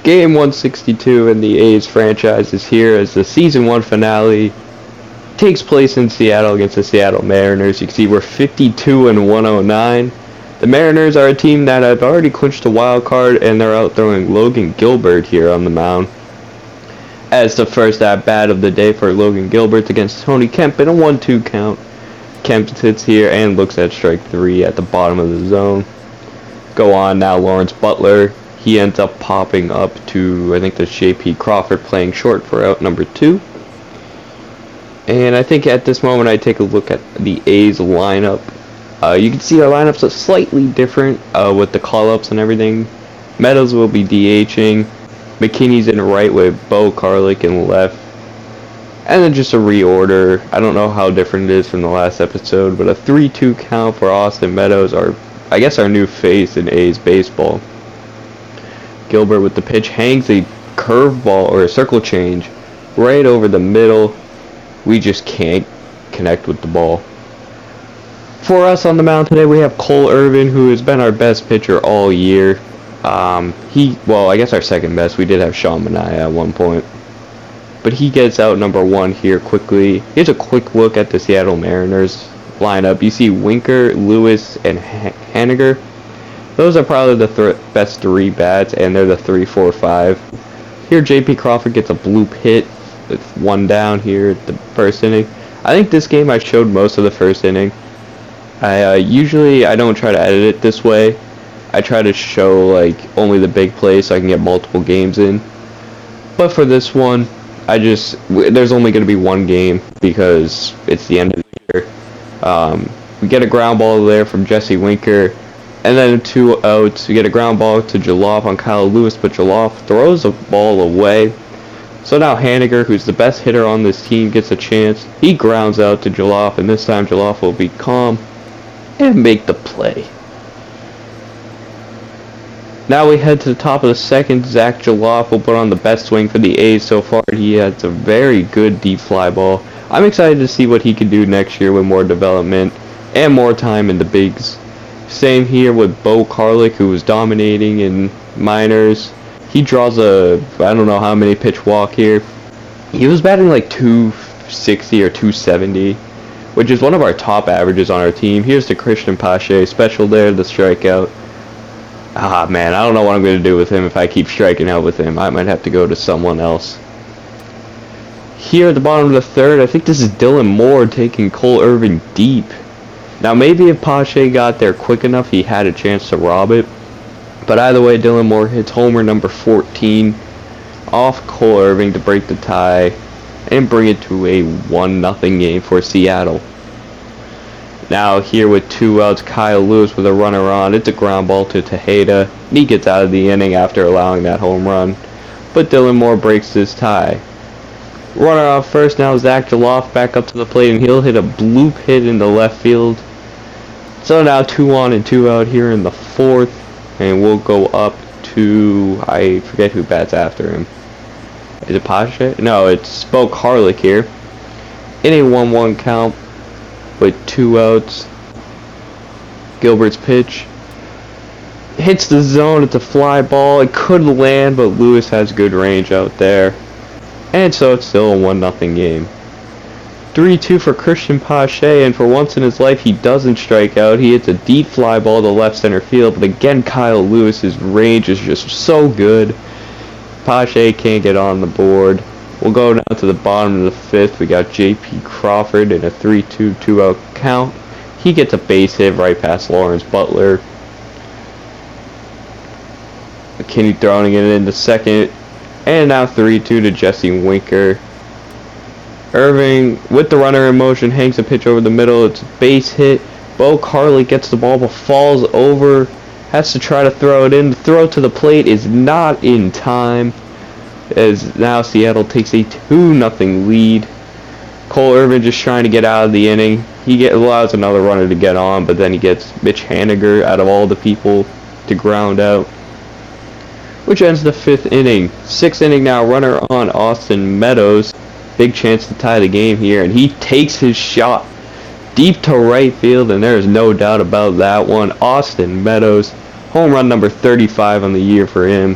Game 162 in the A's franchise is here as the Season 1 finale takes place in Seattle against the Seattle Mariners. You can see we're 52-109. The Mariners are a team that have already clinched a wild card, and they're out throwing Logan Gilbert here on the mound. As the first at-bat of the day for Logan Gilbert against Tony Kemp in a 1-2 count. Kemp sits here and looks at strike 3 at the bottom of the zone. Go on now, Lawrence Butler. He ends up popping up to, I think that's J.P. Crawford playing short for out number 2. And I think at this moment I take a look at the A's lineup. You can see our lineups are slightly different with the call-ups and everything. Meadows will be DHing. McKinney's in right with Bo Karlik in left. And then just a reorder. I don't know how different it is from the last episode, but a 3-2 count for Austin Meadows, our new face in A's baseball. Gilbert with the pitch hangs a curveball or a circle change right over the middle. We just can't connect with the ball. For us on the mound today, we have Cole Irvin, who has been our best pitcher all year. I guess our second best. We did have Sean Manaea at one point. But he gets out number 1 here quickly. Here's a quick look at the Seattle Mariners lineup. You see Winker, Lewis, and Haniger. Those are probably the best 3 bats, and they're the 3-4-5. Here, J.P. Crawford gets a bloop hit with 1 down here at the first inning. I think this game I showed most of the first inning. Usually I don't try to edit it this way. I try to show only the big plays so I can get multiple games in. But for this one, there's only going to be 1 game because it's the end of the year. We get a ground ball there from Jesse Winker. And then 2 outs, we get a ground ball to Jaloff on Kyle Lewis, but Jaloff throws the ball away. So now Haniger, who's the best hitter on this team, gets a chance. He grounds out to Jaloff, and this time Jaloff will be calm and make the play. Now we head to the top of the second. Zach Jaloff will put on the best swing for the A's so far. He has a very good deep fly ball. I'm excited to see what he can do next year with more development and more time in the bigs. Same here with Bo Karlik, who was dominating in minors. He draws I don't know how many pitch walk here. He was batting like 260 or 270, which is one of our top averages on our team. Here's the Christian Pache special there, the strikeout. Ah, man, I don't know what I'm going to do with him if I keep striking out with him. I might have to go to someone else. Here at the bottom of the third, I think this is Dylan Moore taking Cole Irvin deep. Now, maybe if Pache got there quick enough, he had a chance to rob it. But either way, Dylan Moore hits homer number 14 off Cole Irvin to break the tie and bring it to a 1-0 game for Seattle. Now, here with 2 outs, Kyle Lewis with a runner on. It's a ground ball to Tejeda. He gets out of the inning after allowing that home run. But Dylan Moore breaks this tie. Runner off first, now Zach Jaloff back up to the plate, and he'll hit a bloop hit in the left field. So now 2 on and 2 out here in the 4th, and we'll go up to, I forget who bats after him. Is it Pache? No, it's Bo Karlik here. In a 1-1 count with 2 outs. Gilbert's pitch hits the zone. It's a fly ball. It could land, but Lewis has good range out there. And so it's still a 1-0 game. 3-2 for Christian Pache, and for once in his life he doesn't strike out. He hits a deep fly ball to left center field, but again Kyle Lewis's range is just so good. Pache can't get on the board. We'll go down to the bottom of the 5th. We got J.P. Crawford in a 3-2 2-out count. He gets a base hit right past Lawrence Butler. McKinney throwing it in the second. And now 3-2 to Jesse Winker. Irving, with the runner in motion, hangs a pitch over the middle. It's a base hit. Bo Karlik gets the ball but falls over. Has to try to throw it in. The throw to the plate is not in time, as now Seattle takes a 2-0 lead. Cole Irvin just trying to get out of the inning. He allows another runner to get on, but then he gets Mitch Haniger out of all the people to ground out, which ends the 5th inning. 6th inning now, runner on Austin Meadows. Big chance to tie the game here, and he takes his shot deep to right field, and there is no doubt about that one. Austin Meadows, home run number 35 on the year for him.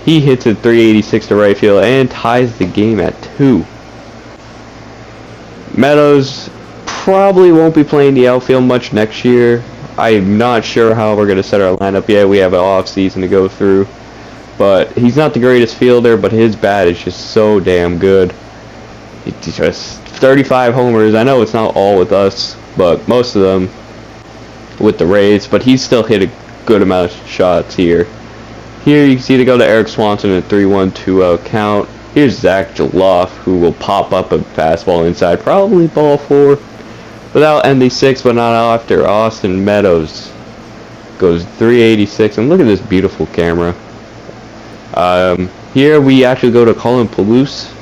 He hits it 386 to right field and ties the game at 2. Meadows probably won't be playing the outfield much next year. I'm not sure how we're going to set our lineup yet. We have an off season to go through. But he's not the greatest fielder, but his bat is just so damn good. He's just 35 homers. I know it's not all with us, but most of them with the Rays. But he's still hit a good amount of shots here. Here you can see they go to Eric Swanson in a 3-1, 2-out count. Here's Zach Jaloff, who will pop up a fastball inside, probably ball 4. Without ending 6, but not after Austin Meadows goes 386. And look at this beautiful camera. Here we actually go to Colin Palouse.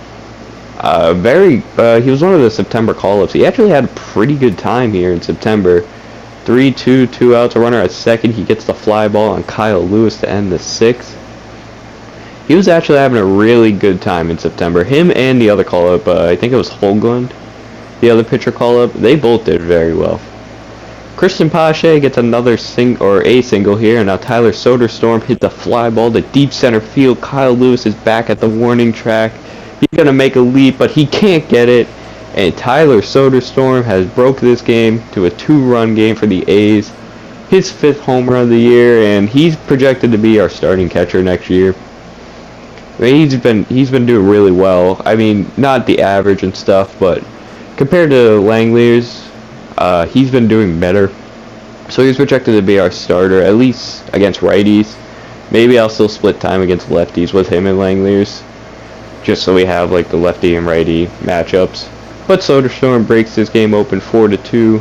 He was one of the September call-ups. He actually had a pretty good time here in September. 3-2, 2 outs, a runner at second. He gets the fly ball on Kyle Lewis to end the 6th. He was actually having a really good time in September. Him and the other call-up, I think it was Hoagland, the other pitcher call-up, they both did very well. Christian Pache gets another single here, and now Tyler Soderstrom hit the fly ball to deep center field. Kyle Lewis is back at the warning track. He's going to make a leap, but he can't get it. And Tyler Soderstrom has broke this game to a 2-run game for the A's. His 5th home run of the year, and he's projected to be our starting catcher next year. I mean, he's been doing really well. I mean, not the average and stuff, but compared to Langeliers, he's been doing better. So he's projected to be our starter, at least against righties. Maybe I'll still split time against lefties with him and Langeliers, just so we have like the lefty and righty matchups. But Soderstrom breaks this game open 4-2.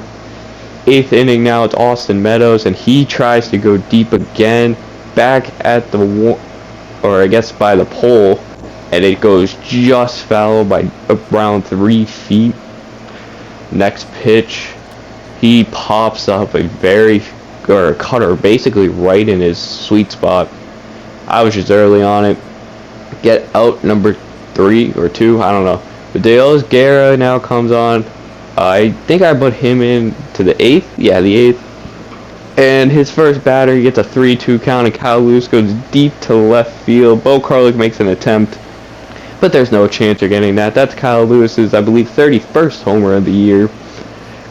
8th inning now, it's Austin Meadows, and he tries to go deep again, back at the by the pole, and it goes just foul by around 3 feet. Next pitch, he pops up a cutter basically right in his sweet spot. I was just early on it. Get out number 3 or 2, I don't know. But Deolis Guerra now comes on. I think I put him in to the 8th. Yeah, the 8th. And his first batter, he gets a 3-2 count, and Kyle Lewis goes deep to left field. Bo Karlik makes an attempt, but there's no chance of getting that. That's Kyle Lewis's, I believe, 31st homer of the year.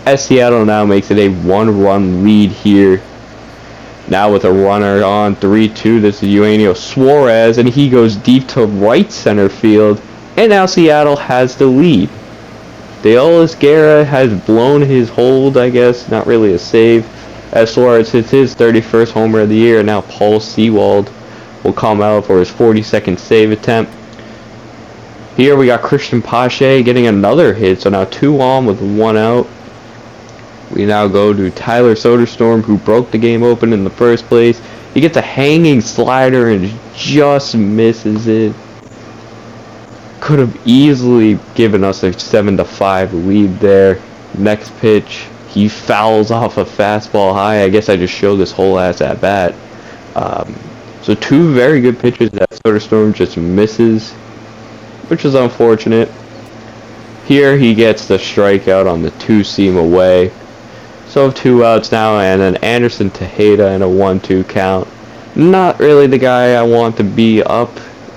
As Seattle now makes it a 1-run lead here. Now with a runner on 3-2, this is Eugenio Suarez, and he goes deep to right center field. And now Seattle has the lead. Deolis Guerra has blown his hold, I guess. Not really a save. As Suarez hits his 31st homer of the year, and now Paul Sewald will come out for his 42nd save attempt. Here we got Christian Pache getting another hit, so now 2 on with 1 out. We now go to Tyler Soderstrom, who broke the game open in the first place. He gets a hanging slider and just misses it. Could have easily given us a 7-5 lead there. Next pitch, he fouls off a fastball high. I guess I just showed this whole ass at bat. So 2 very good pitches that Soderstrom just misses, which is unfortunate. Here he gets the strikeout on the 2-seam away. So 2 outs now, and then Anderson Tejeda in a 1-2 count. Not really the guy I want to be up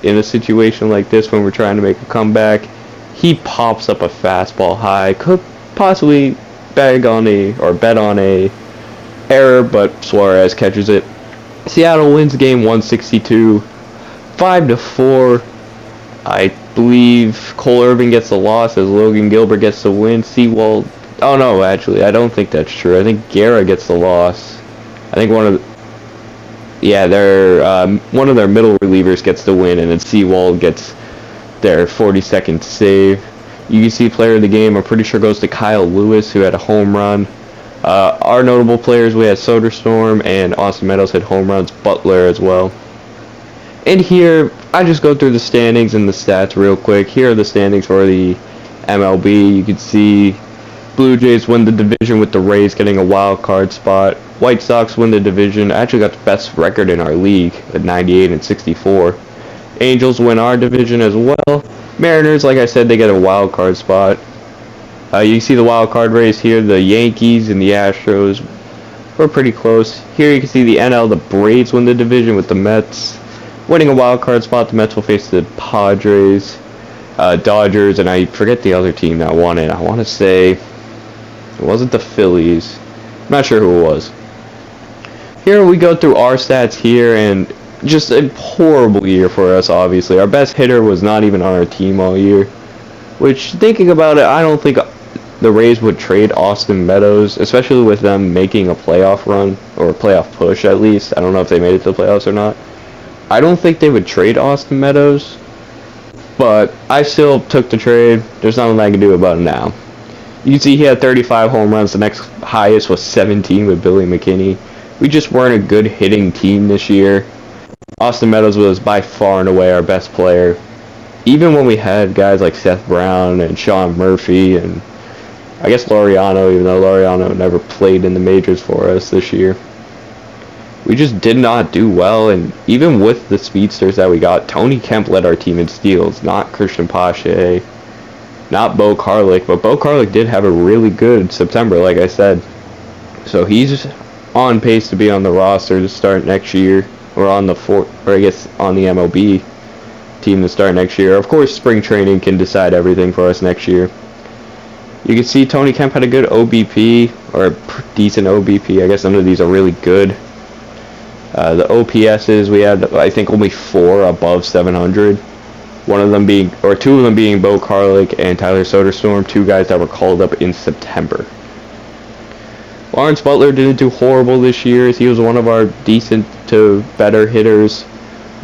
in a situation like this when we're trying to make a comeback. He pops up a fastball high. Could possibly bet on a error, but Suarez catches it. Seattle wins game 162, 5-4. I believe Cole Irvin gets the loss as Logan Gilbert gets the win. Sewald, oh no, actually I don't think that's true. I think Guerra gets the loss. I think one of their middle relievers gets the win, and then Sewald gets their 42nd save. You can see player of the game, I'm pretty sure, goes to Kyle Lewis, who had a home run. Our notable players, we had Soderstrom and Austin Meadows had home runs, Butler as well. And here, I just go through the standings and the stats real quick. Here are the standings for the MLB. You can see Blue Jays win the division with the Rays getting a wild card spot. White Sox win the division. Actually got the best record in our league at 98-64. Angels win our division as well. Mariners, like I said, they get a wild card spot. You see the wild card race here. The Yankees and the Astros were pretty close. Here you can see the NL. The Braves win the division with the Mets. Winning a wild card spot, the Mets will face the Padres, Dodgers, and I forget the other team that won it. I want to say it wasn't the Phillies. I'm not sure who it was. Here we go through our stats here, and just a horrible year for us, obviously. Our best hitter was not even on our team all year, which, thinking about it, I don't think the Rays would trade Austin Meadows, especially with them making a playoff run, or a playoff push at least. I don't know if they made it to the playoffs or not. I don't think they would trade Austin Meadows, but I still took the trade. There's nothing I can do about it now. You can see he had 35 home runs. The next highest was 17 with Billy McKinney. We just weren't a good hitting team this year. Austin Meadows was by far and away our best player. Even when we had guys like Seth Brown and Sean Murphy and I guess Laureano, even though Laureano never played in the majors for us this year. We just did not do well, and even with the speedsters that we got, Tony Kemp led our team in steals, not Christian Pache, not Bo Karlik, but Bo Karlik did have a really good September, like I said. So he's on pace to be on the roster to start next year, or on the on the MLB team to start next year. Of course, spring training can decide everything for us next year. You can see Tony Kemp had a good OBP, or a decent OBP. I guess none of these are really good. The OPSs, we had, I think, only 4 above 700. Two of them being Bo Karlik and Tyler Soderstrom, 2 guys that were called up in September. Lawrence Butler didn't do horrible this year, as he was one of our decent to better hitters.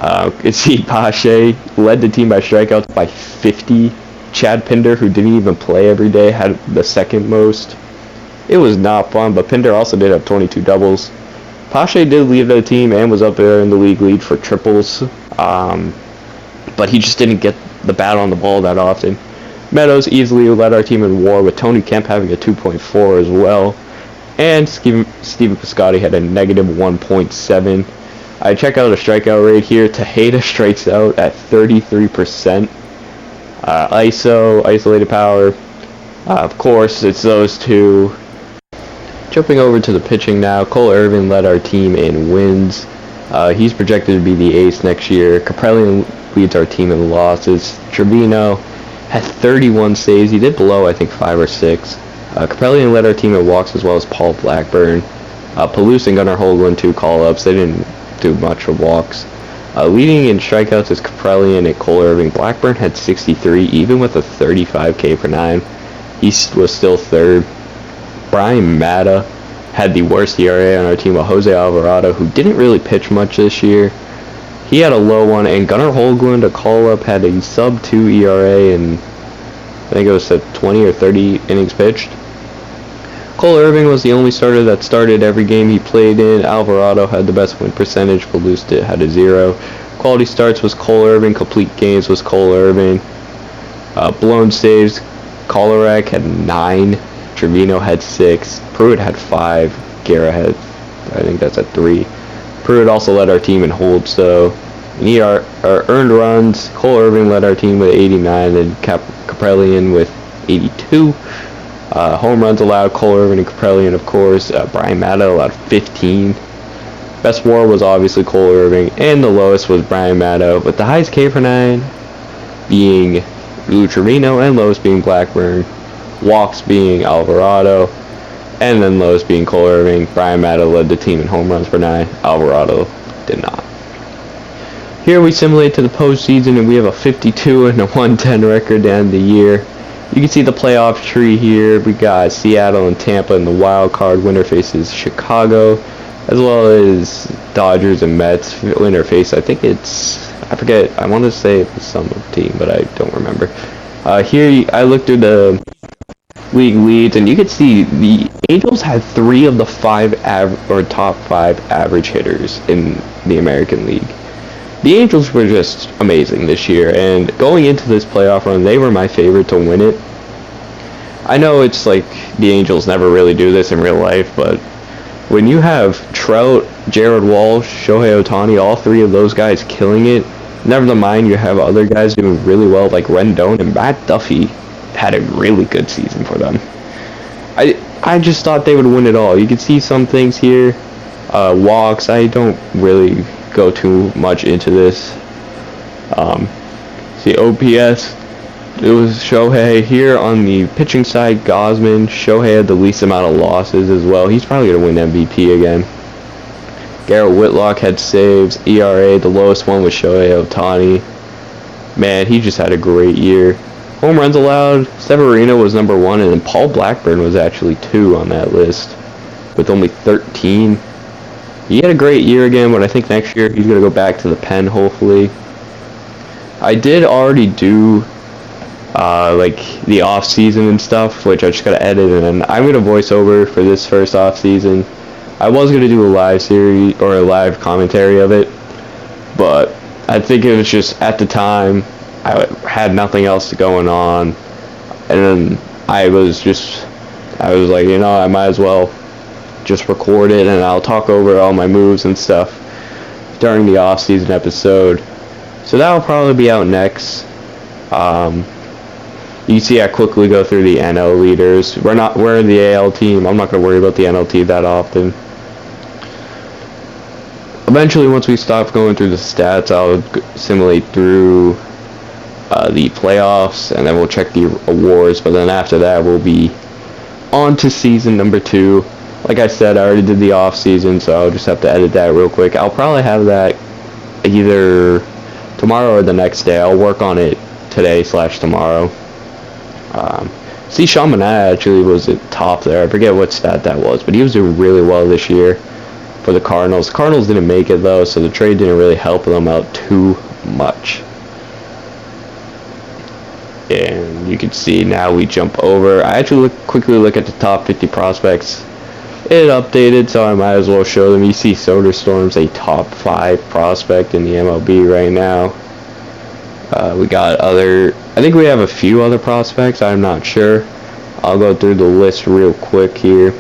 You can see Pache led the team by strikeouts by 50. Chad Pinder, who didn't even play every day, had the second most. It was not fun, but Pinder also did have 22 doubles. Pache did leave the team and was up there in the league lead for triples, but he just didn't get the bat on the ball that often. Meadows easily led our team in WAR, with Tony Kemp having a 2.4 as well, and Steven Piscotty had a negative 1.7. I check out a strikeout rate here. Tejeda strikes out at 33%. Isolated power. Of course, it's those two. Jumping over to the pitching now, Cole Irvin led our team in wins. He's projected to be the ace next year. Kaprelian leads our team in losses. Trevino had 31 saves. He did blow, I think, 5 or 6. Kaprelian led our team in walks as well as Paul Blackburn. Palouse and Gunnar Hoagland 2 call-ups. They didn't do much for walks. Leading in strikeouts is Kaprelian and Cole Irvin. Blackburn had 63, even with a 35 K/9. He was still third. Brian Matta had the worst ERA on our team with Jose Alvarado, who didn't really pitch much this year. He had a low one, and Gunnar Hoagland, a call-up, had a sub-2 ERA, and I think it was 20 or 30 innings pitched. Cole Irvin was the only starter that started every game he played in. Alvarado had the best win percentage. Palouse had a 0. Quality starts was Cole Irvin. Complete games was Cole Irvin. Blown saves, Kolarek had 9. Trevino had 6. Pruitt had 5. Guerra had, I think that's at 3. Pruitt also led our team in holds, so our earned runs. Cole Irvin led our team with 89, and Kaprelian with 82. Home runs allowed, Cole Irvin and Kaprelian, of course. Brian Matta allowed 15. Best WAR was obviously Cole Irvin, and the lowest was Brian Matta, with the highest K/9 being Lou Trevino and lowest being Blackburn. Walks being Alvarado, and then lowest being Cole Irvin. Brian Matta led the team in home runs per 9. Alvarado did not. Here we simulate to the postseason, and we have a 52 and a 110 record to end the year. You can see the playoff tree here. We got Seattle and Tampa in the wild card. Winner faces Chicago, as well as Dodgers and Mets. Winner face, I think it's, I forget, I want to say it was some team, but I don't remember. Here I looked through the league leads, and you can see the Angels had 3 of the 5 top 5 average hitters in the American League. The Angels were just amazing this year, and going into this playoff run, they were my favorite to win it. I know it's like the Angels never really do this in real life, but when you have Trout, Jared Walsh, Shohei Ohtani, all 3 of those guys killing it, never mind you have other guys doing really well like Rendon, and Matt Duffy had a really good season for them. I just thought they would win it all. You can see some things here. Walks, I don't really go too much into this. See, OPS, it was Shohei. Here on the pitching side, Gosman. Shohei had the least amount of losses as well. He's probably going to win MVP again. Garrett Whitlock had saves. ERA, the lowest one was Shohei Ohtani. Man, he just had a great year. Home runs allowed, Severino was number 1, and then Paul Blackburn was actually 2 on that list with only 13. He had a great year again, but I think next year he's going to go back to the pen, hopefully. I did already do like the off season and stuff, which I just gotta edit, and I'm gonna voice over for this first off season. I was gonna do a live series or a live commentary of it, but I think it was just at the time I had nothing else going on, and then I was like, you know, I might as well just record it, and I'll talk over all my moves and stuff during the off season episode. So that will probably be out next. You see I quickly go through the NL leaders. We're the AL team. I'm not going to worry about the NL team that often. Eventually, once we stop going through the stats, I'll simulate through the playoffs, and then we'll check the awards. But then after that, we'll be on to season number 2. Like I said, I already did the off season, so I'll just have to edit that real quick. I'll probably have that either tomorrow or the next day. I'll work on it today/tomorrow. See, Sean Manaea actually was at top there. I forget what stat that was, but he was doing really well this year for the Cardinals. The Cardinals didn't make it, though, so the trade didn't really help them out too much. And you can see now we jump over. I actually quickly look at the top 50 prospects. It updated, so I might as well show them. You see Soderstrom a top 5 prospect in the MLB right now. We got I think we have a few other prospects, I'm not sure. I'll go through the list real quick here.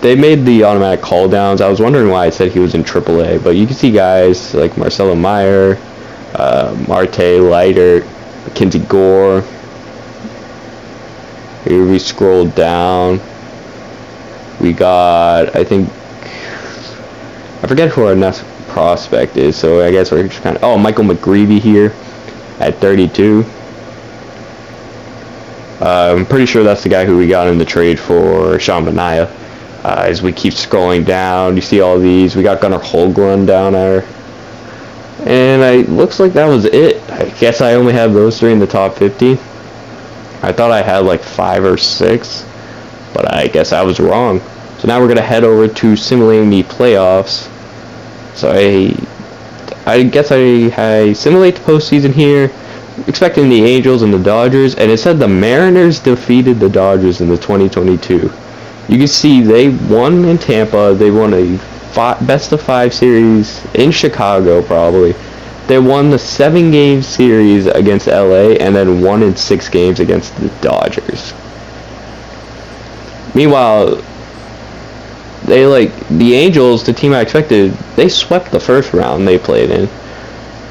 They made the automatic call downs. I was wondering why it said he was in AAA, but you can see guys like Marcelo Meyer, Marte Leiter, Mackenzie Gore. Here we scroll down. We got, I forget who our next prospect is, so I guess we're just kind of... Oh, Michael McGreevy here at 32. I'm pretty sure that's the guy who we got in the trade for Sean Manaea. As we keep scrolling down, you see all these. We got Gunnar Holmgren down there. And it looks like that was it. I guess I only have those 3 in the top 50. I thought I had like 5 or 6, but I guess I was wrong. So now we're going to head over to simulating the playoffs. So I guess I simulate the postseason here, expecting the Angels and the Dodgers, and it said the Mariners defeated the Dodgers in the 2022. You can see they won in Tampa. They won a best-of-5 series in Chicago, probably. They won the 7-game series against LA, and then won in 6 games against the Dodgers. Meanwhile, the Angels, the team I expected, they swept the first round they played in.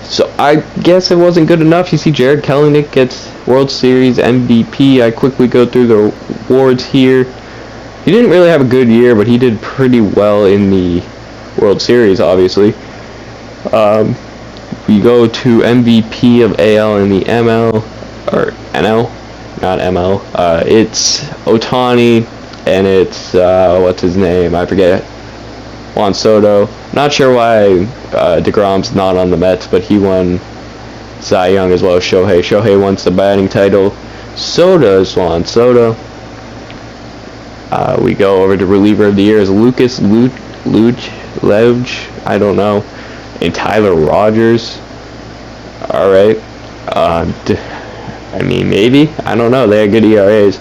So I guess it wasn't good enough. You see Jared Kelenic gets World Series MVP. I quickly go through the awards here. He didn't really have a good year, but he did pretty well in the World Series, obviously. We go to MVP of AL and the ML, or NL, not ML. It's Ohtani, and it's, what's his name? I forget. Juan Soto. Not sure why DeGrom's not on the Mets, but he won Cy Young as well as Shohei. Shohei wants the batting title. Soto is Juan Soto. We go over to reliever of the year is Lucas Luge, I don't know, and Tyler Rogers. Alright. I mean, maybe. I don't know. They had good ERAs.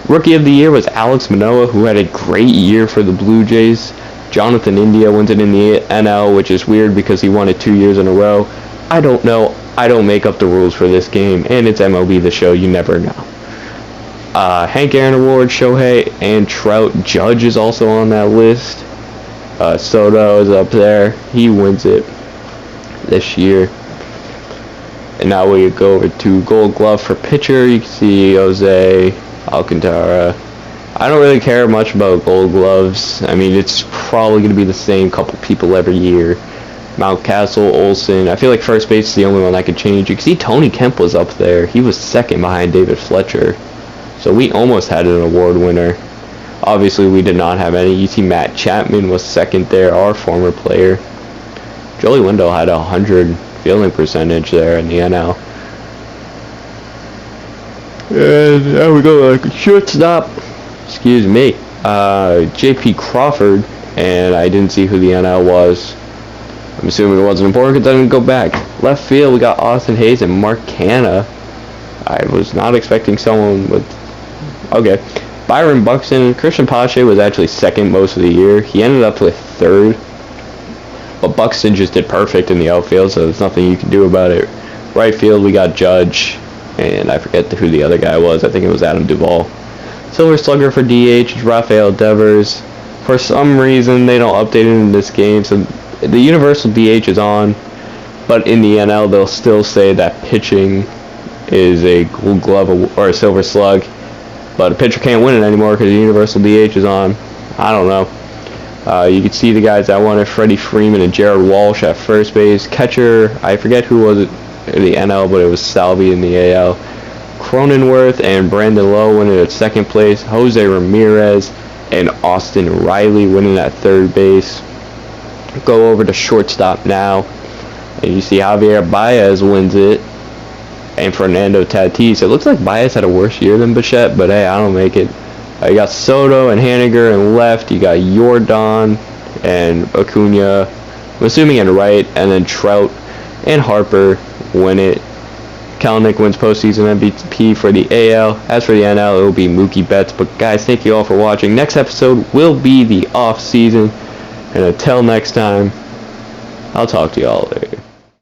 Rookie of the year was Alex Manoah, who had a great year for the Blue Jays. Jonathan India wins it in the NL, which is weird because he won it 2 years in a row. I don't know. I don't make up the rules for this game, and it's MLB The Show. You never know. Hank Aaron Award, Shohei, and Trout. Judge is also on that list. Soto is up there. He wins it this year. And now we go over to Gold Glove for pitcher. You can see Jose Alcantara, I don't really care much about Gold Gloves. I mean, it's probably going to be the same couple people every year. Mountcastle, Olsen. I feel like first base is the only one that could change. You can see Tony Kemp was up there. He was second behind David Fletcher. So we almost had an award winner. Obviously, we did not have any. You see Matt Chapman was second there, our former player. Joey Wendell had 100 fielding percentage there in the NL. And there we go, like shortstop. Excuse me. J.P. Crawford, and I didn't see who the NL was. I'm assuming it wasn't important because I didn't go back. Left field, we got Austin Hayes and Mark Canha. I was not expecting someone with... Okay. Byron Buxton. Christian Pache was actually second most of the year. He ended up with third. But Buxton just did perfect in the outfield, so there's nothing you can do about it. Right field, we got Judge, and I forget who the other guy was. I think it was Adam Duvall. Silver Slugger for DH is Rafael Devers. For some reason, they don't update it in this game, so the Universal DH is on, but in the NL, they'll still say that pitching is a Gold Glove or a Silver Slug, but a pitcher can't win it anymore because the Universal DH is on. I don't know. You can see the guys that won it: Freddie Freeman and Jared Walsh at first base. Catcher, I forget who was it in the NL, but it was Salvi in the AL. Cronenworth and Brandon Lowe winning at second place. Jose Ramirez and Austin Riley winning at third base. Go over to shortstop now, and you see Javier Baez wins it, and Fernando Tatis. It looks like Baez had a worse year than Bichette, but hey, I don't make it. You got Soto and Haniger in left. You got Jordan and Acuna, I'm assuming in right, and then Trout and Harper win it. Kelenic wins postseason MVP for the AL. As for the NL, it will be Mookie Betts. But guys, thank you all for watching. Next episode will be the off season. And until next time, I'll talk to you all later.